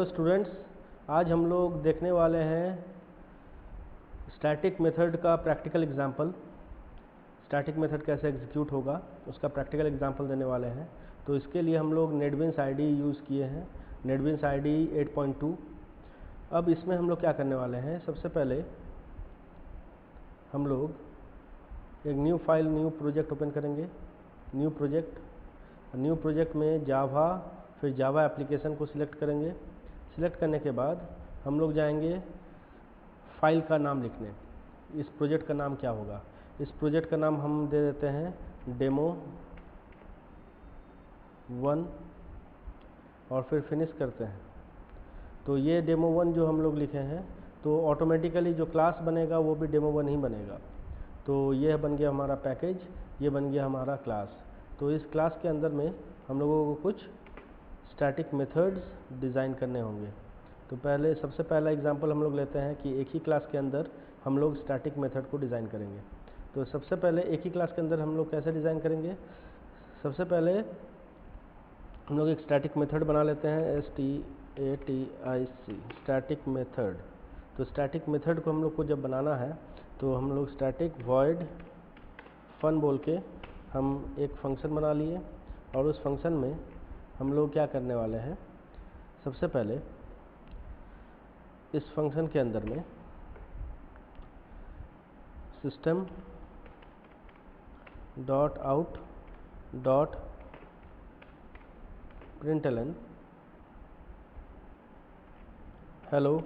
Students, आज हम लोग देखने वाले हैं स्टैटिक मेथड का प्रैक्टिकल एग्जाम्पल। स्टैटिक मेथड कैसे एग्जीक्यूट होगा उसका प्रैक्टिकल एग्जाम्पल देने वाले हैं। तो इसके लिए हम लोग नेटबीन्स आईडी यूज़ किए हैं, नेटबीन्स आईडी 8.2। अब इसमें हम लोग क्या करने वाले हैं, सबसे पहले हम लोग एक new file, new project open करेंगे। न्यू प्रोजेक्ट में जावा, फिर जावा एप्लीकेशन को सिलेक्ट करेंगे। सिलेक्ट करने के बाद हम लोग जाएंगे फाइल का नाम लिखने। इस प्रोजेक्ट का नाम क्या होगा? इस प्रोजेक्ट का नाम हम दे देते हैं demo1 और फिर फिनिश करते हैं। तो ये demo1 जो हम लोग लिखे हैं, तो ऑटोमेटिकली जो क्लास बनेगा वो भी demo1 ही बनेगा। तो यह बन गया हमारा पैकेज, ये बन गया हमारा क्लास। तो इस क्लास के अंदर में हम लोगों को कुछ स्टैटिक मेथड्स डिज़ाइन करने होंगे। तो सबसे पहला एग्जांपल हम लोग लेते हैं कि एक ही क्लास के अंदर हम लोग स्टैटिक मेथड को डिज़ाइन करेंगे। तो सबसे पहले एक ही क्लास के अंदर हम लोग कैसे डिज़ाइन करेंगे, सबसे पहले हम लोग एक स्टैटिक मेथड बना लेते हैं, STATIC, स्टैटिक मेथड। तो स्टैटिक मेथड को हम लोग को जब बनाना है तो हम लोग स्टैटिक वॉइड फन बोल के हम एक फंक्शन बना लिए, और उस फंक्शन में हम लोग क्या करने वाले हैं, सबसे पहले इस फंक्शन के अंदर में system dot out dot println hello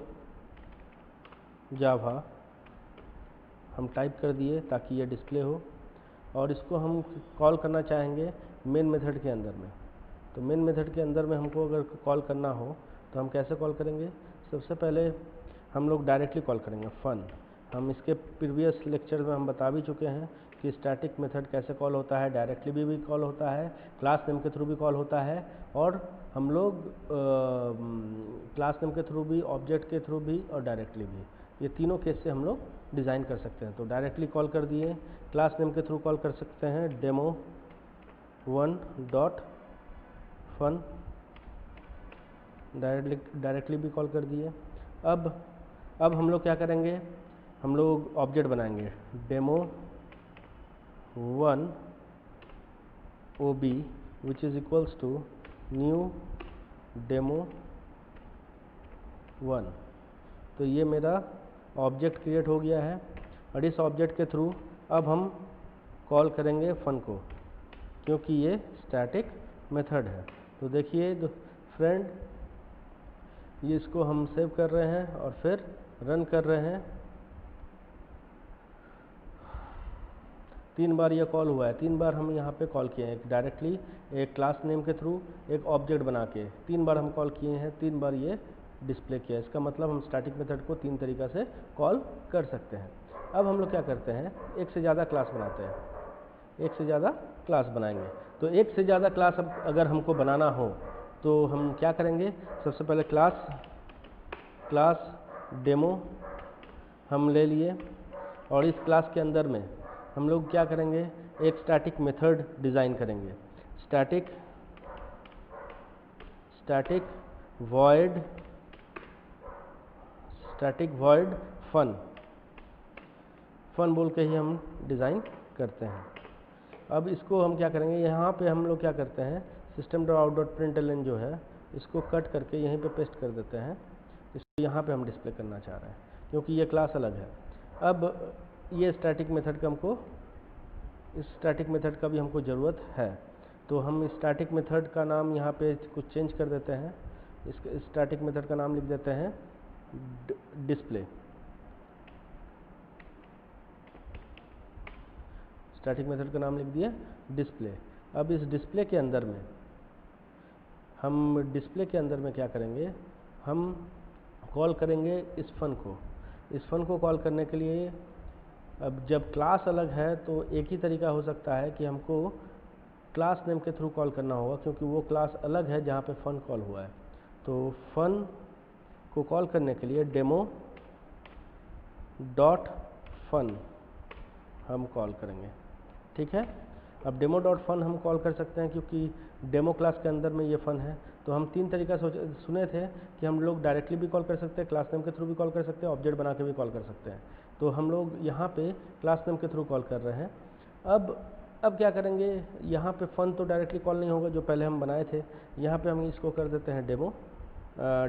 Java हम टाइप कर दिए ताकि ये डिस्प्ले हो, और इसको हम कॉल करना चाहेंगे मेन मेथड के अंदर में। तो मेन मेथड के अंदर में हमको अगर कॉल करना हो तो हम कैसे कॉल करेंगे, सबसे पहले हम लोग डायरेक्टली कॉल करेंगे फन। हम इसके प्रीवियस लेक्चर में हम बता भी चुके हैं कि स्टैटिक मेथड कैसे कॉल होता है, डायरेक्टली भी कॉल होता है, क्लास नेम के थ्रू भी कॉल होता है, और हम लोग क्लास नेम के थ्रू भी, ऑब्जेक्ट के थ्रू भी और डायरेक्टली भी, ये तीनों केस से हम लोग डिज़ाइन कर सकते हैं। तो डायरेक्टली कॉल कर दिए, क्लास नेम के थ्रू कॉल कर सकते हैं demo1 डॉट फन, डायरेक्टली भी कॉल कर दिए। अब हम लोग क्या करेंगे, हम लोग ऑब्जेक्ट बनाएंगे demo1 OB which is equals to new demo1। तो ये मेरा ऑब्जेक्ट क्रिएट हो गया है, और इस ऑब्जेक्ट के थ्रू अब हम कॉल करेंगे फन को, क्योंकि ये स्टैटिक मेथड है। तो देखिए फ्रेंड, ये इसको हम सेव कर रहे हैं और फिर रन कर रहे हैं। 3 बार ये कॉल हुआ है, 3 बार हम यहाँ पे कॉल किए हैं, एक डायरेक्टली, एक क्लास नेम के थ्रू, एक ऑब्जेक्ट बना के 3 बार हम कॉल किए हैं, 3 बार ये डिस्प्ले किया। इसका मतलब हम स्टैटिक मेथड को 3 तरीक़ा से कॉल कर सकते हैं। अब हम लोग क्या करते हैं, एक से ज़्यादा क्लास बनाते हैं, एक से ज़्यादा क्लास बनाएंगे। तो एक से ज़्यादा क्लास अगर हमको बनाना हो तो हम क्या करेंगे, सबसे पहले क्लास डेमो हम ले लिए, और इस क्लास के अंदर में हम लोग क्या करेंगे, एक स्टैटिक मेथड डिज़ाइन करेंगे। स्टैटिक वॉइड फन बोल के ही हम डिज़ाइन करते हैं। अब इसको हम क्या करेंगे, यहाँ पे हम लोग क्या करते हैं, system dot out dot println जो है इसको कट करके यहीं पे पेस्ट कर देते हैं। इसको यहाँ पे हम डिस्प्ले करना चाह रहे हैं क्योंकि ये क्लास अलग है। अब ये स्टैटिक मेथड का इस स्टैटिक मेथड का भी हमको ज़रूरत है, तो हम इस स्टैटिक मेथड का नाम यहाँ पे कुछ चेंज कर देते हैं। इस स्टैटिक मेथड का नाम लिख देते हैं डिस्प्ले। स्टैटिक मेथड का नाम लिख दिया डिस्प्ले। अब इस डिस्प्ले के अंदर में क्या करेंगे, हम कॉल करेंगे इस फन को। इस फन को कॉल करने के लिए, अब जब क्लास अलग है तो एक ही तरीका हो सकता है कि हमको क्लास नेम के थ्रू कॉल करना होगा, क्योंकि वो क्लास अलग है जहाँ पे फन कॉल हुआ है। तो फन को कॉल करने के लिए डेमो डॉट फन हम कॉल करेंगे, ठीक है। अब डेमो डॉट फन हम कॉल कर सकते हैं क्योंकि डेमो क्लास के अंदर में ये फन है। तो हम 3 तरीका सुने थे कि हम लोग डायरेक्टली भी कॉल कर सकते हैं, क्लास नेम के थ्रू भी कॉल कर सकते हैं, ऑब्जेक्ट बना के भी कॉल कर सकते हैं। तो हम लोग यहाँ पे क्लास नेम के थ्रू कॉल कर रहे हैं। अब क्या करेंगे, यहाँ पे फन तो डायरेक्टली कॉल नहीं होगा जो पहले हम बनाए थे। यहाँ पे हम इसको कर देते हैं डेमो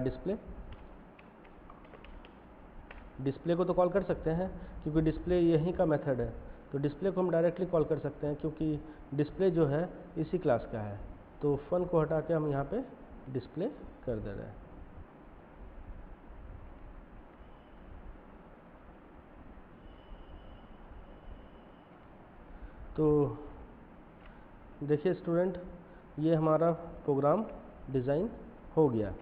डिस्प्ले। डिस्प्ले को तो कॉल कर सकते हैं क्योंकि डिस्प्ले यहीं का मेथड है, तो डिस्प्ले को हम डायरेक्टली कॉल कर सकते हैं क्योंकि डिस्प्ले जो है इसी क्लास का है। तो फन को हटा के हम यहाँ पे डिस्प्ले कर दे रहे हैं। तो देखिए स्टूडेंट, ये हमारा प्रोग्राम डिज़ाइन हो गया।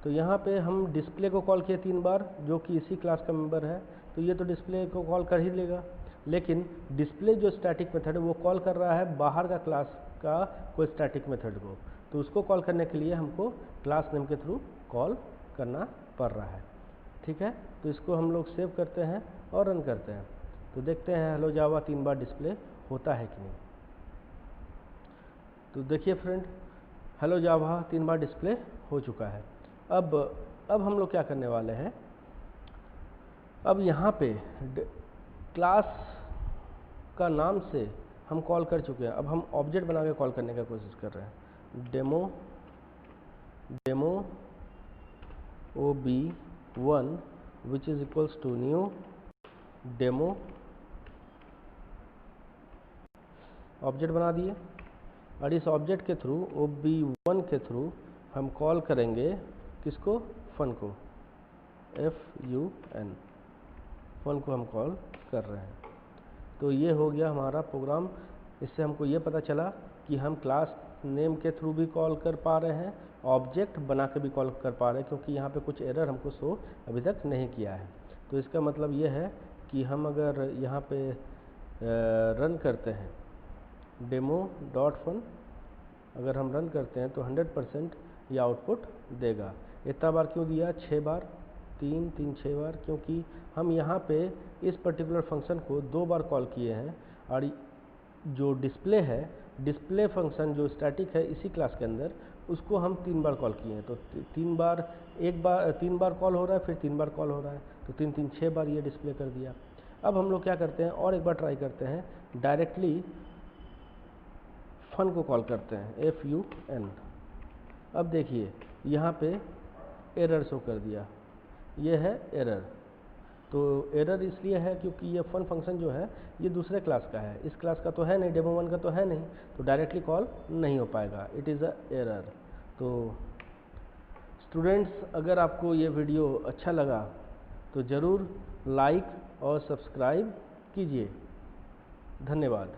तो यहाँ पे हम डिस्प्ले को कॉल किए 3 बार जो कि इसी क्लास का मेंबर है, तो ये तो डिस्प्ले को कॉल कर ही लेगा। लेकिन डिस्प्ले जो स्टैटिक मेथड है वो कॉल कर रहा है बाहर का क्लास का कोई स्टैटिक मेथड को, तो उसको कॉल करने के लिए हमको क्लास नेम के थ्रू कॉल करना पड़ रहा है। ठीक है, तो इसको हम लोग सेव करते हैं और रन करते हैं। तो देखते हैं हेलो जावा 3 बार डिस्प्ले होता है कि नहीं। तो देखिए फ्रेंड, हेलो जावा 3 बार डिस्प्ले हो चुका है। अब हम लोग क्या करने वाले हैं, अब यहाँ पे क्लास का नाम से हम कॉल कर चुके हैं, अब हम ऑब्जेक्ट बना के कॉल करने का कोशिश कर रहे हैं। Demo OB1 which is equals to new demo, object बना दिए। और इस ऑब्जेक्ट के थ्रू OB1 के थ्रू हम कॉल करेंगे किसको, फन को, FUN, फन को हम कॉल कर रहे हैं। तो ये हो गया हमारा प्रोग्राम। इससे हमको ये पता चला कि हम क्लास नेम के थ्रू भी कॉल कर पा रहे हैं, ऑब्जेक्ट बना के भी कॉल कर पा रहे हैं, क्योंकि यहाँ पे कुछ एरर हमको शो अभी तक नहीं किया है। तो इसका मतलब ये है कि हम अगर यहाँ पे रन करते हैं demo.fun, अगर हम रन करते हैं तो 100% ये आउटपुट देगा। इतना बार क्यों दिया, 6 बार, 6 बार, क्योंकि हम यहाँ पे इस पर्टिकुलर फंक्शन को 2 बार कॉल किए हैं। और जो डिस्प्ले है, डिस्प्ले फंक्शन जो स्टैटिक है इसी क्लास के अंदर, उसको हम 3 बार कॉल किए हैं। तो 3 बार कॉल हो रहा है, फिर 3 बार कॉल हो रहा है, तो 3 6 बार ये डिस्प्ले कर दिया। अब हम लोग क्या करते हैं, और एक बार ट्राई करते हैं, डायरेक्टली फन को कॉल करते हैं, FUN। अब देखिए यहाँ पे एरर शो कर दिया, ये है एरर। तो एरर इसलिए है क्योंकि ये फन फंक्शन जो है ये दूसरे क्लास का है, इस क्लास का तो है नहीं, डेमो 1 का तो है नहीं, तो डायरेक्टली कॉल नहीं हो पाएगा, इट इज़ अ एरर। तो स्टूडेंट्स, अगर आपको ये वीडियो अच्छा लगा तो ज़रूर लाइक और सब्सक्राइब कीजिए। धन्यवाद।